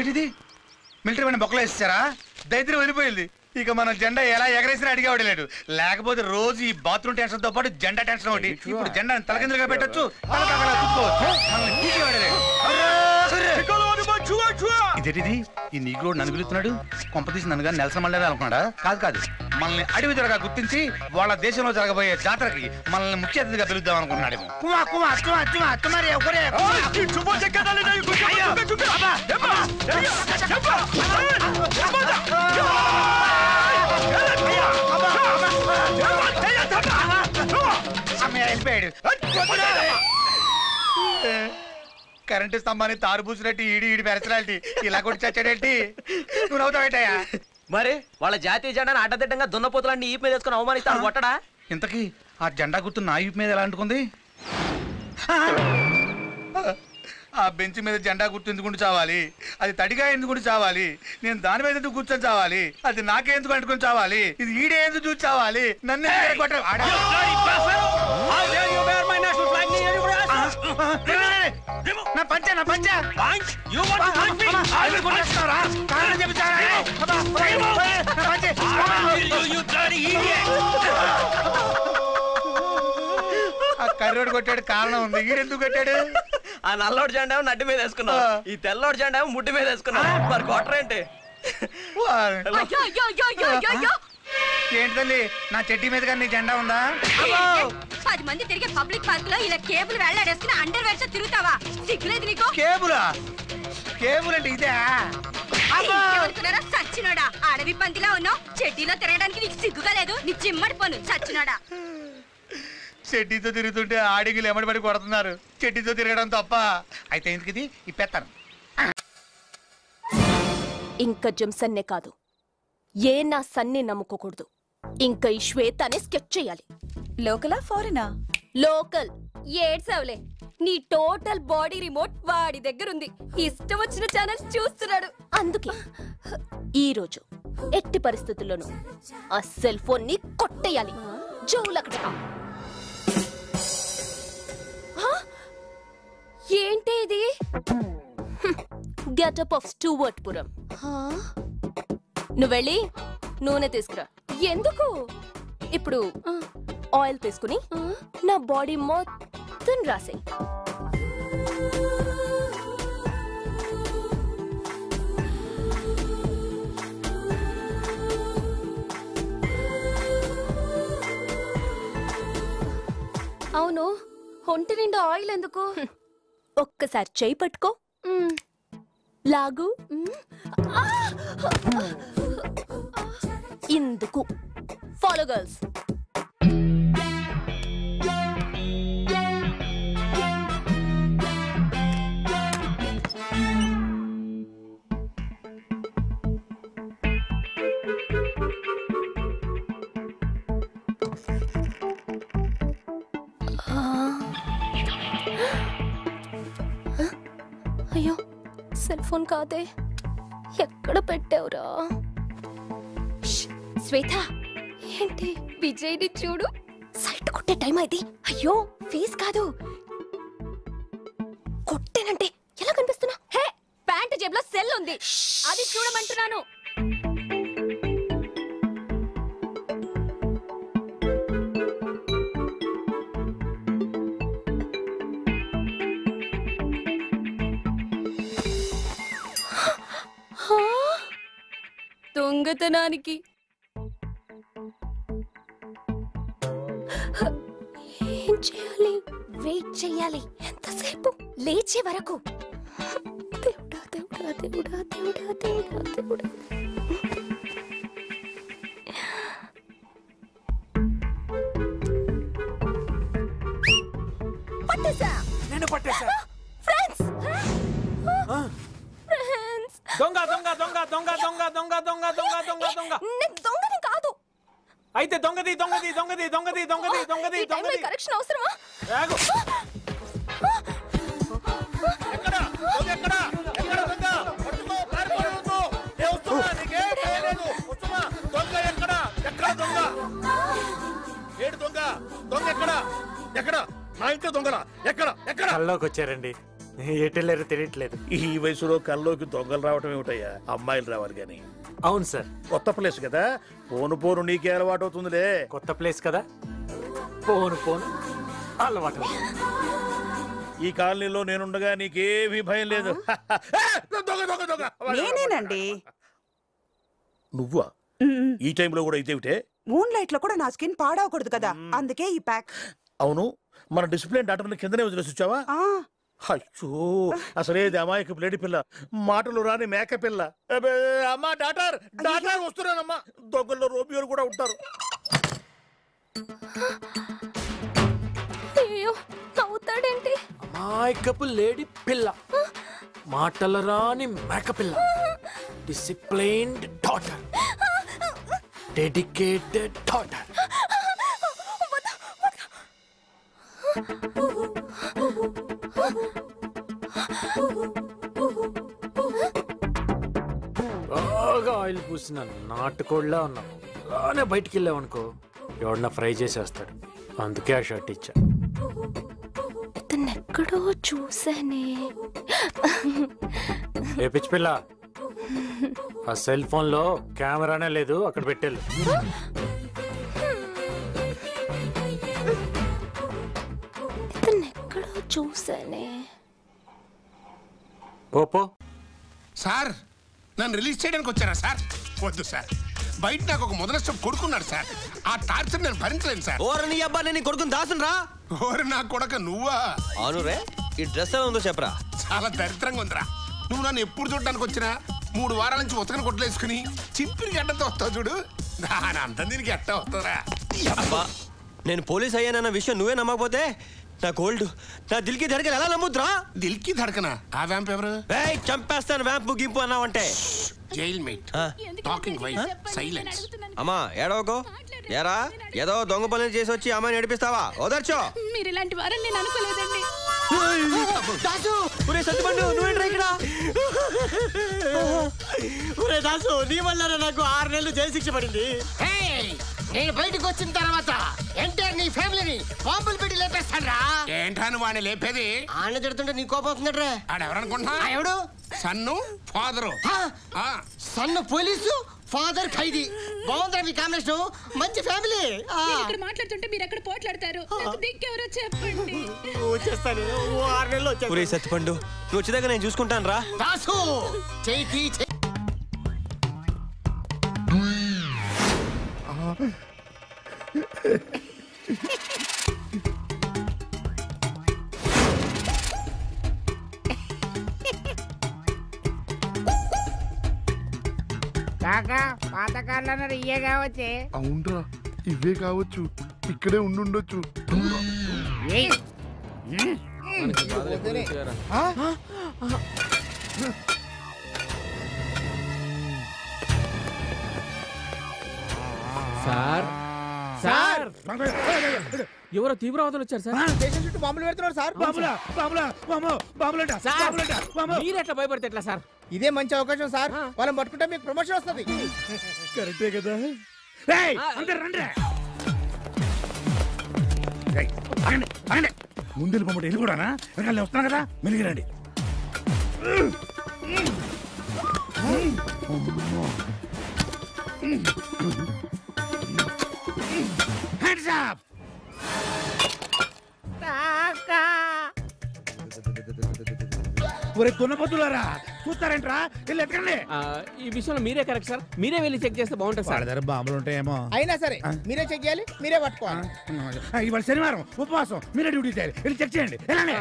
ఇదేంటిది మిలిటరీ పైన బొక్కలు వేసేసారా? దైత్యం వెళ్ళిపోయింది. ఇక మన జెండా ఎలా ఎగరేసినా అడిగేవాడు లేడు. లేకపోతే రోజు ఈ బాత్రూమ్ టెన్షన్ తో పాటు జెండా టెన్షన్ ఒకటి. ఇప్పుడు జెండా తలకిందులుగా పెట్టచ్చు, ఇదేంటిది ఈ నీగ్రోడ్ నన్ను పిలుస్తున్నాడు. కొంపతీసి నన్ను కానీ నెల్సన్ మండేలా అనుకున్నాడా? కాదు కాదు, మనల్ని అడవి జరగా గుర్తించి వాళ్ళ దేశంలో జరగబోయే జాతరకి మనల్ని ముఖ్య అతిథిగా పిలుద్దాం అనుకున్నాడేమో. కరెంటు స్తంభాన్ని తారు పూసినట్టు ఈడి పెరచలాంటి ఇలా కొట్టి చచ్చాడేంటి? నువ్వు నవ్వుతావేటయ్యా? మరి వాళ్ళ జాతీయ జెండాను అడ్డదిడ్డంగా దున్నపోతులన్నీ ఈపు మీద వేసుకుని అవమానిస్తాను కొట్టడా? ఇంతకీ ఆ జెండా గుర్తు నా ఈపు మీద ఎలా అంటుకుంది? ఆ బెంచ్ మీద జెండా గుర్తు ఎందుకు చావాలి? అది తడిగా ఎందుకు చావాలి? నేను దాని మీద ఎందుకు కూర్చొని చావాలి? అది నాకే ఎందుకు అంటుకొని చావాలి? ఇది ఈడే ఎందుకు చూసి చావాలి? నన్నే నా పంచ ఆ కర్రోడు కొట్టాడు కారణం ఉంది. ఈడెందుకు కొట్టాడు? ఆ నల్లోడు జెండా నడ్డి మీద వేసుకున్నావు, ఈ తెల్లోడు జెండా ముడ్డి మీద వేసుకున్నావు. మరి కొట్టరేంటి? ఏంటి తల్లి, నా చెడ్డీ మీద కానీ నీ జెండా ఉందా? 10 మంది తిరిగే పబ్లిక్ పార్క్ లో ఇలా కేబుల్ వెళ్లాడేసుకుని అండర్ వేర్ తో తిరుగుతావా? సిగ్గులేదు నీకు? కేబులా? కేబుల్ అంటే ఇదే అనుకున్నారా? సచ్చినోడా, అడవి పందిలా ఉన్నావు. చెడ్డీలో తిరగడానికి నీకు సిగ్గుగా లేదు? నీ చిమ్మడిపోను సచ్చినోడా. చెడ్డీతో తిరుగుతుంటే ఆడిగిలు ఎమ్మడిపడి కొడుతున్నారు. చెడ్డీతో తిరగడం తప్ప. అయితే ఎందుకు ఇది ఇప్పేస్తాను. ఇంకా జంసన్నే కాదు, ఏ నా సన్ని నమ్ముకోకూడదు. ఇంకా ఈ శ్వేతనే స్కెచ్ చేయాలి. లోకలా ఫారెనా? లోకల్. ఏడ్సావులే, నీ టోటల్ బాడీ రిమోట్ వాడి దగ్గరుంది. ఇష్టం వచ్చిన ఛానల్స్ చూస్తున్నాడు. అందుకే ఈ రోజు ఎట్టి పరిస్థితుల్లోనూ ఆ సెల్ ఫోన్ ని కొట్టేయాలి. జోలకట. ఏంటి ఇది? Getup of Stuartpuram. నువ్వు వెళ్ళి నూనె తీసుకురా. ఎందుకు? ఇప్పుడు ఆయిల్ తీసుకుని నా బాడీ మొత్తం రాసేయ్. అవును, ఒంటి నిండా ఆయిల్ ఎందుకు? ఒక్కసారి చేయి పట్టుకో, లాగు. ఇందుకు. Follow girls. అయ్యో, సెల్ ఫోన్ కాదే. ఎక్కడ పెట్టావురా? శ్వేత, ఏంటి? విజయ్ని చూడు. సైట్ కొట్టే టైం అది. అయ్యో, ఫేస్ కాదు, కొట్టేనంటే ఎలా కనిపిస్తున్నా? హే, ప్యాంట్ జేబులో సెల్ ఉంది, అది చూడమంటున్నాను. దొంగతనానికి ఏం చేయాలి? వెయిట్ చేయాలి. ఎంతసేపు? లేచే వరకు. దేవుడా దేవుడా దేవుడా దేవుడా దేవుడా దేవుడా. పట్టేసా. నేను పట్టేసా. ఫ్రెండ్స్, దొంగ దొంగ దొంగ దొంగ దొంగ దొంగ దొంగ దొంగ దొంగ దొంగ. నేను దొంగని కాదు. అయితే దొంగది దొంగది దొంగది దొంగది దొంగది దొంగది దొంగది. కరెక్షన్ అవసరమా? ఆగు. ఎక్కడ దొంగ? ఎక్కడ ఎక్కడ దొంగ? పట్టుకో, పారిపోవద్దు. ఏ వస్తున్నా? నీకే భయలేదు. వస్తున్నా. దొంగ ఎక్కడ? ఎక్కడ దొంగ? ఏడు దొంగ? దొంగ ఎక్కడ? ఎక్కడ? నా ఇంట్లో దొంగలా? ఎక్కడ ఎక్కడ? కల్లోకి వచ్చారండి. ఎటెళ్ళారో తెలియట్లేదు. ఈ వయసులో కల్లోకి దొంగలు రావటం ఏమిటయ్యా, అమ్మాయిలు రావాలి గాని. అవును సార్. కొత్త ప్లేస్ కదా, పోను పోను నీకే అలవాటు అవుతుందిలే. కొత్త ప్లేస్ కదా, పోను పోను అలవాటు. ఈ కాలనీలో నేనుండగా నీకేమీ భయం లేదు. దొంగ దొంగ దొంగ. నేనేనండి. నువ్వా? ఈ టైంలో కూడా ఇదేమిటే? మూన్ లైట్ లో కూడా నా స్కిన్ పాడవకూడదు కదా, అందుకే ఈ ప్యాక్. అవును, మన డిసిప్లిన్ డాక్టర్ని కిందనే వదిలేసి వచ్చావా? అయ్యో, అసలేది అమాయక బ్లేడి పిల్ల, మాటలు రాని మేక పిల్ల. అమ్మా డాక్టర్, డాక్టర్ వస్తున్నానమ్మా. దొంగల్లో రోమియోలు కూడా ఉంటారు. అయ్యో, అవుతాడేంటి? అమాయకపు లేడీ పిల్ల, మాటల రాని మేక పిల్ల, డిసిప్లైన్డ్ డాటర్, డెడికేటెడ్ డాటర్. బాగా ఆయిల్ పూసిన నాటుకోళ్ళ ఉన్నావు. అలానే బయటికి వెళ్ళావనుకో, ఎవడన్నా ఫ్రై చేసేస్తాడు. అందుకే ఆ షర్ట్ ఇచ్చా. ఎక్కడో చూసానే. ఏ పిచ్చి పిల్ల, ఆ సెల్ ఫోన్ లో కెమెరానే లేదు, అక్కడ పెట్టేళ్ళు. ఎక్కడో చూసానే. ఓపో. సార్, నన్ను రిలీజ్ చేయడానికి వచ్చారా సార్? వద్దు సార్, బయట నాకు ఒక మొదలష్టం కొడుకున్నాడు సార్. ఆ టార్చర్ నేను భరించలేను సార్. ఓరు నీ అబ్బా, నేను కొడుకుని దాసును రా. ఓరు నా కొడక నువ్వా? అవును రే, ఈ డ్రెస్ ఎలా ఉందో చెప్పరా. చాలా దరిద్రంగా ఉందిరా. నువ్వు నన్ను ఎప్పుడు చూడడానికి వచ్చినా 3 వారాల నుంచి ఉతకని కొట్టలేసుకుని చింపిరి గడ్డతో వస్తావు చూడు, దాని అంత దీనికి ఎట్ట వస్తుందిరా. అబ్బా, నేను పోలీస్ అయ్యానన్న విషయం నువ్వే నమ్మకపోతే నా గోల్డ్, నా దిల్కి ధడకలు ఎలా నమ్ముద్రా? దిల్కి ధడకనా? ఆ వ్యాంప్ ఎవరు? చంపేస్తాను వ్యాంపు గింపు అన్నావంటే. Jail mate, talking wife, silence. అమ్మా ఏడవకు. ఏరా, ఏదో దొంగ పనులు చేసి వచ్చి అమ్మాయిని నడిపిస్తావా? ఓదర్చో. మీరు ఇలాంటి వారని నేను అనుకోలేదండి. దాసు, ఒరే సత్తుపండు, నువ్వేంట్రా ఇక్కడ? ఒరే దాసు, నీ వల్ల నాకు 6 నెలలు జైలు శిక్ష పడింది. నేను బయటకు వచ్చిన తర్వాత ఎంటర్ నీ ఫ్యామిలీని బాంబులు పెట్టి లేపేస్తాడ్రా. ఏంటా నువ్వు వాడిని లేపేది? ఆన తిడుతుంటే నీ కోపం అవుతుందట్రా. ఆడెవరనుకుంటున్నా? ఎవడు? సన్ను, ఫాదరు. సన్ను పోలీసు, ఫాదర్ ఖైదీ. బాగుందిరా మీ కాంబినేషన్, మంచి ఫ్యామిలీ. ఇక్కడ మాట్లాడుతుంటే మీరు ఎక్కడ పోట్లాడతారు? దిక్కెవరో చెప్పండి. వచ్చేస్తాను, 6 నెలలు వచ్చేస్తాను. ఒరే సత్తుపండు, నువ్వు వచ్చేదాకా నేను చూసుకుంటాను రా. దాసు చేతి కాకా, పాతకాలంలో ఇయ్యే కావచ్చే. అవునరా, ఇవే కావచ్చు. ఇక్కడే ఉండుండొచ్చు. సార్ సార్, ఎవరో తీవ్రవాదులు వచ్చారు సార్. దేశం చుట్టూ బాంబులు పెడుతున్నారు సార్. మీరు ఎట్లా భయపడితే ఎట్లా సార్? ఇదే మంచి అవకాశం సార్, వాళ్ళని పట్టుకుంటే మీకు ప్రమోషన్ వస్తుంది. కరెక్టే కదా. ముందు వెళ్ళిపోమంటే వెళ్ళి కూడానా? వెనకాల వస్తున్నా కదా, మెలిగిరండి. ఒరే దున్నపోతులారా, చూస్తారేంట్రా? వెళ్ళి ఎత్తకండి. ఈ విషయంలో మీరే కరెక్ట్ సార్, మీరే వెళ్ళి చెక్ చేస్తే బాగుంటుంది సార్. దగ్గర బాంబులు ఉంటాయేమో. అయినా సరే మీరే చెక్ చేయాలి, మీరే పట్టుకోవాలి. ఇవాళ శనివారం ఉపవాసం, మీరే డ్యూటీ చేయాలి. వెళ్ళి చెక్ చేయండి. వెళ్ళండి.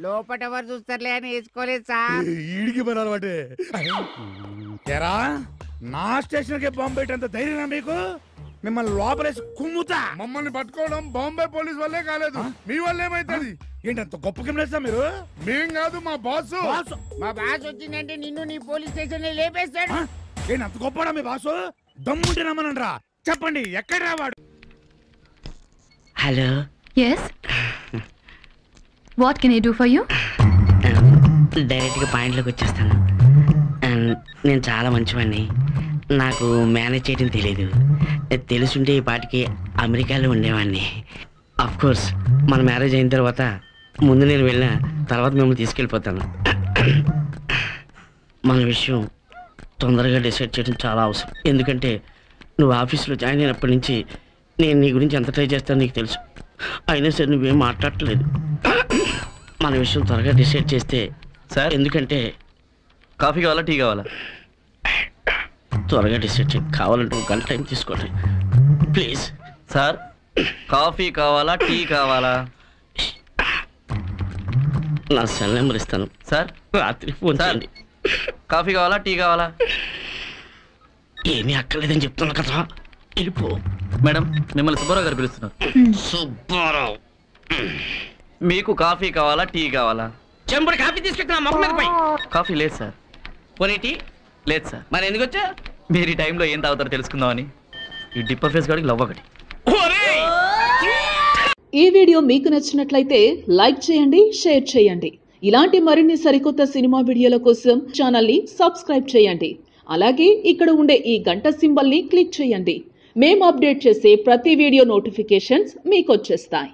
లోపట ఎవరు చూస్తారులే అని వేసుకోలేదు సార్. ఈడికి పని అలవాటే. ఎరా, నా స్టేషన్ కి బాంబు పెట్టేంత ధైర్యం మీకు? మిమ్మల్ని లోపలేసి కుమ్ముతా. మమ్మల్ని పట్టుకోవడం బాంబే పోలీస్ వల్లే కాలేదు, మీ వల్ల ఏమైతుంది? ఏంటంత గొప్ప కిమ్లేస్తా మీరు? మేం కాదు, మా బాసు. మా బాస్ వచ్చిందంటే నిన్ను నీ పోలీస్ స్టేషన్ లేపేస్తాడు. ఏంటి అంత గొప్పడా మీ బాసు? దమ్ముంటే రమ్మనండ్రా. చెప్పండి, ఎక్కడ రావాడు? Hello. Yes. What can I do for you? Direct గా పాయింట్లోకి వచ్చేస్తాను. నేను చాలా మంచివాడిని. నాకు మేనేజ్ చేయడం తెలియదు. తెలుసుంటే ఈ పాటికి అమెరికాలో ఉండేవాడిని. అఫ్ కోర్స్ మన మ్యారేజ్ అయిన తర్వాత ముందు నేను వెళ్ళిన తర్వాత మిమ్మల్ని తీసుకెళ్ళిపోతాను. మన విషయం తొందరగా డిసైడ్ చేయడం చాలా అవసరం. ఎందుకంటే నువ్వు ఆఫీస్లో జాయిన్ అయినప్పటి నుంచి నేను నీ గురించి ఎంత ట్రై చేస్తానో నీకు తెలుసు. అయినా సరే నువ్వేం మాట్లాడట్లేదు. మన విషయం త్వరగా డిసైడ్ చేస్తే సార్. ఎందుకంటే కాఫీ కావాలా టీ కావాలా? త్వరగా డిసైడ్ చేయి. కావాలంటే ఒక గంట టైం తీసుకోండి ప్లీజ్. సార్ కాఫీ కావాలా టీ కావాలా? నా సెల్ నెంబర్ ఇస్తాను సార్. రాత్రి ఫోన్ చేయండి. కాఫీ కావాలా టీ కావాలా? ఏమీ అక్కర్లేదని చెప్తున్నా కదా, వెళ్ళిపో. మేడం మిమ్మల్ని సుబ్బారావు గారు పిలుస్తున్నారు. సుబ్బారావు, మీకు కాఫీ కావాలా టీ కావాలా? చెంబుడు కాఫీ తీసుకెళ్తున్నా మొహం మీద పోయి. కాఫీ లేదు సార్. పోనీ టీ లేదు సార్. మరి ఎందుకు వచ్చా? మీరు ఈ టైంలో ఏం తాగుతారో తెలుసుకుందామని. ఈ డిప్పర్ ఫేస్ గాడికి లవ్ ఒకటి. ఈ వీడియో మీకు నచ్చినట్లయితే లైక్ చేయండి, షేర్ చేయండి. ఇలాంటి మరిన్ని సరికొత్త సినిమా వీడియోల కోసం ఛానల్ ని సబ్స్క్రైబ్ చేయండి. అలాగే ఇక్కడ ఉండే ఈ గంట సింబల్ ని క్లిక్ చేయండి. మేము అప్డేట్ చేసే ప్రతి వీడియో నోటిఫికేషన్స్ మీకు వచ్చేస్తాయి.